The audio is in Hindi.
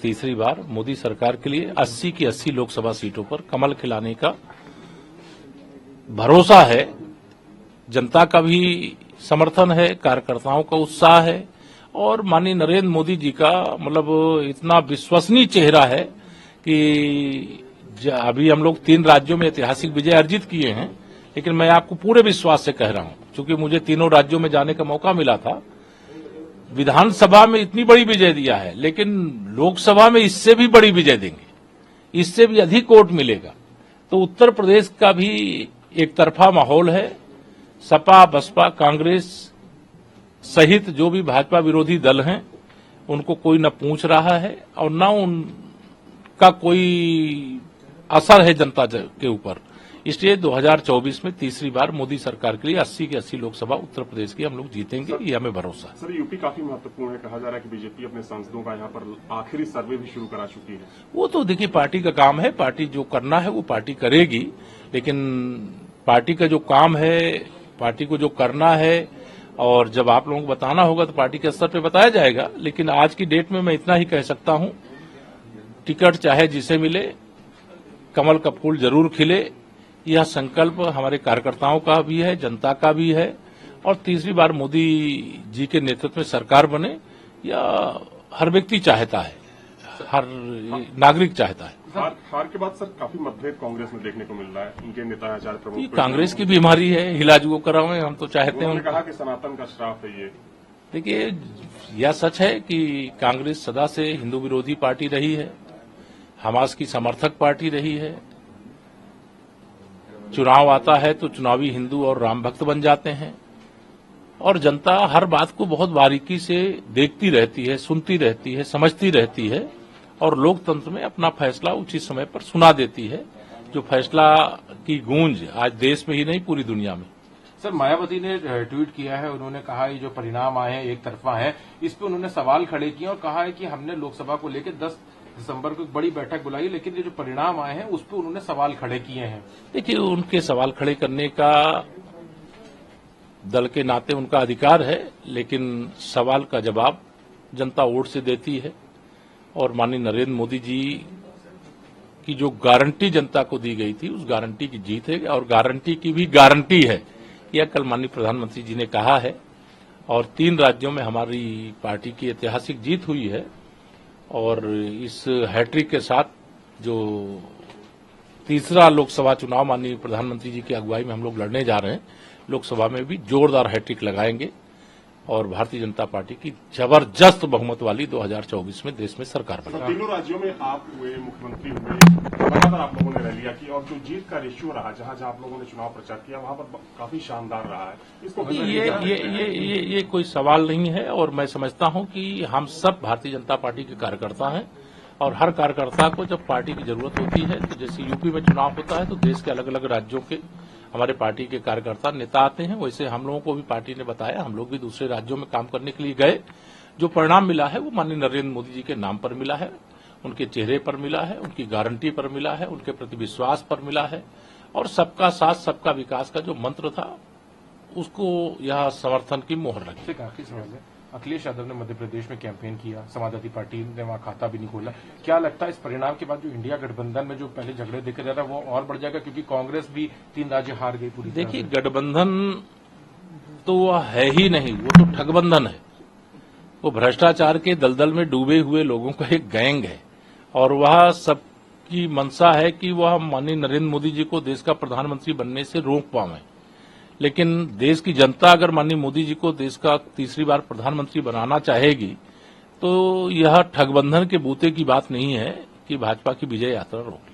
तीसरी बार मोदी सरकार के लिए 80 की 80 लोकसभा सीटों पर कमल खिलाने का भरोसा है। जनता का भी समर्थन है, कार्यकर्ताओं का उत्साह है और माननीय नरेंद्र मोदी जी का इतना विश्वसनीय चेहरा है कि अभी हम लोग 3 राज्यों में ऐतिहासिक विजय अर्जित किए हैं, लेकिन मैं आपको पूरे विश्वास से कह रहा हूं, क्योंकि मुझे तीनों राज्यों में जाने का मौका मिला था। विधानसभा में इतनी बड़ी विजय दिया है, लेकिन लोकसभा में इससे भी बड़ी विजय देंगे, इससे भी अधिक वोट मिलेगा। तो उत्तर प्रदेश का भी एक तरफा माहौल है। सपा, बसपा, कांग्रेस सहित जो भी भाजपा विरोधी दल हैं, उनको कोई न पूछ रहा है और न उनका कोई असर है जनता के ऊपर। इसलिए 2024 में तीसरी बार मोदी सरकार के लिए 80 की 80 लोकसभा उत्तर प्रदेश की हम लोग जीतेंगे, ये हमें भरोसा है। सर, यूपी काफी महत्वपूर्ण है। कहा जा रहा है कि बीजेपी अपने सांसदों का यहाँ पर आखिरी सर्वे भी शुरू करा चुकी है। वो तो देखिए पार्टी का काम है, पार्टी जो करना है वो पार्टी करेगी, लेकिन पार्टी का जो काम है, पार्टी को जो करना है और जब आप लोगों को बताना होगा तो पार्टी के स्तर पर बताया जाएगा। लेकिन आज की डेट में मैं इतना ही कह सकता हूं, टिकट चाहे जिसे मिले, कमल का फूल जरूर खिले। यह संकल्प हमारे कार्यकर्ताओं का भी है, जनता का भी है और तीसरी बार मोदी जी के नेतृत्व में सरकार बने, यह हर व्यक्ति चाहता है, हर नागरिक चाहता है। हार के बाद सर काफी मतभेद कांग्रेस में देखने को मिल रहा है। उनके नेता आचार्य प्रमुख कांग्रेस की बीमारी है, हिलाज वो कर रहे हैं, हम तो चाहते हैं। उन्होंने कहा कि सनातन का श्राप है ये। देखिए, यह सच है कि कांग्रेस सदा से हिंदू विरोधी पार्टी रही है, हमास की समर्थक पार्टी रही है। चुनाव आता है तो चुनावी हिंदू और राम भक्त बन जाते हैं और जनता हर बात को बहुत बारीकी से देखती रहती है, सुनती रहती है, समझती रहती है और लोकतंत्र में अपना फैसला उचित समय पर सुना देती है, जो फैसला की गूंज आज देश में ही नहीं पूरी दुनिया में। सर, मायावती ने ट्वीट किया है, उन्होंने कहा ये जो परिणाम आए हैं एक तरफा है, इस पर उन्होंने सवाल खड़े किए और कहा है कि हमने लोकसभा को लेकर 10 दिसंबर को एक बड़ी बैठक बुलाई, लेकिन ये जो परिणाम आए हैं उस पर उन्होंने सवाल खड़े किए हैं। देखिए, उनके सवाल खड़े करने का दल के नाते उनका अधिकार है, लेकिन सवाल का जवाब जनता वोट से देती है और माननीय नरेंद्र मोदी जी की जो गारंटी जनता को दी गई थी, उस गारंटी की जीत है और गारंटी की भी गारंटी है, यह कल माननीय प्रधानमंत्री जी ने कहा है। और 3 राज्यों में हमारी पार्टी की ऐतिहासिक जीत हुई है और इस हैट्रिक के साथ जो तीसरा लोकसभा चुनाव माननीय प्रधानमंत्री जी की अगुवाई में हम लोग लड़ने जा रहे हैं, लोकसभा में भी जोरदार हैट्रिक लगाएंगे और भारतीय जनता पार्टी की जबरदस्त बहुमत वाली 2024 में देश में सरकार बनेगी। तीनों राज्यों में आप हुए, मुख्यमंत्री हुए, लगातार आप लोगों ने रैलियां की और जो जीत का रेशियो रहा, जहां जहां आप लोगों ने चुनाव प्रचार किया, वहां पर काफी शानदार रहा है। इसको ये कोई सवाल नहीं है और मैं समझता हूं कि हम सब भारतीय जनता पार्टी के कार्यकर्ता हैं और हर कार्यकर्ता को जब पार्टी की जरूरत होती है, तो जैसे यूपी में चुनाव होता है तो देश के अलग अलग राज्यों के हमारे पार्टी के कार्यकर्ता नेता आते हैं, वैसे हम लोगों को भी पार्टी ने बताया, हम लोग भी दूसरे राज्यों में काम करने के लिए गए। जो परिणाम मिला है वो माननीय नरेंद्र मोदी जी के नाम पर मिला है, उनके चेहरे पर मिला है, उनकी गारंटी पर मिला है, उनके प्रति विश्वास पर मिला है और सबका साथ सबका विकास का जो मंत्र था उसको यह समर्थन की मोहर लगी। अखिलेश यादव ने मध्य प्रदेश में कैंपेन किया, समाजवादी पार्टी ने वहां खाता भी नहीं खोला। क्या लगता है इस परिणाम के बाद जो इंडिया गठबंधन में जो पहले झगड़े देखे जा रहा है वो और बढ़ जाएगा, क्योंकि कांग्रेस भी 3 राज्य हार गई पूरी? देखिए, गठबंधन तो वह है ही नहीं, वो तो ठगबंधन है। वो भ्रष्टाचार के दलदल में डूबे हुए लोगों का एक गैंग है और वह सबकी मंशा है कि वह माननीय नरेंद्र मोदी जी को देश का प्रधानमंत्री बनने से रोक पावे। लेकिन देश की जनता अगर माननीय मोदी जी को देश का तीसरी बार प्रधानमंत्री बनाना चाहेगी तो यह ठगबंधन के बूते की बात नहीं है कि भाजपा की विजय यात्रा रोक।